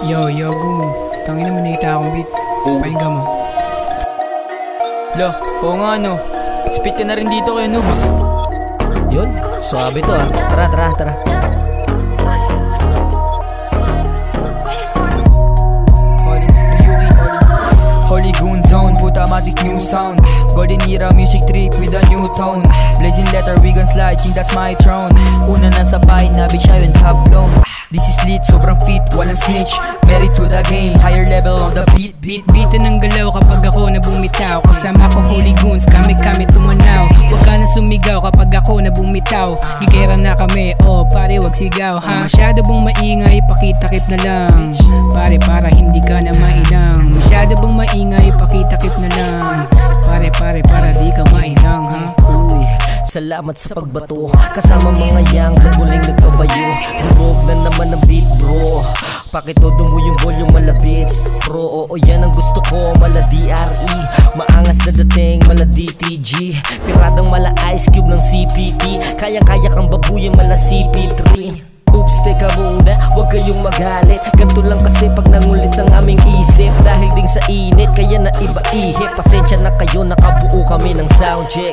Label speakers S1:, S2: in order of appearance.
S1: Yo, Goon. Tangina mo nakita akong beat. Pakinggan mo.
S2: Lo, oo nga no. Spit ka na rin dito kay Noobs.
S3: Yun, swabe to ah. Tara.
S2: Holy Goon Zone, Futamatic new sound. Golden era music trip with a new tone. Blazing letter, we gon' slide, king that's my throne. Una na sa bahay, nabig siya yun half blown. This is lit, sobrang fit, walang snitch. Married to the game, higher level on the beat.
S1: Bitin ng galaw kapag ako na bumitaw. Kasama ko Holy Goons, kami tumanaw. Huwag ka na sumigaw kapag ako na bumitaw. Gigera na kami, oh pare wag sigaw ha. Masyado bang maingay, pakitakip na lang. Pare para hindi ka na mailang. Masyado bang maingay, pakitakip na lang. Pare para di ka mailang ha.
S3: Uy, salamat sa pagbato. Kasama mga yang muling nagkabayo. Durog na naman ang beat bro. Pakitodo mo yung volume malabits. Bro, oo yan ang gusto ko. Mala DRE, maangas na dating. Mala DTG, tiradang mala Ice Cube ng CPT. Kayang-kaya kang babuyin mala CP3. Oops, teka muna, huwag kayong magalit. Ganto lang kasi pag nangulit ang aming isip. Dahil ding sa init, kaya na iba ihip. Pasensya na kayo, nakabuo kami ng sound check.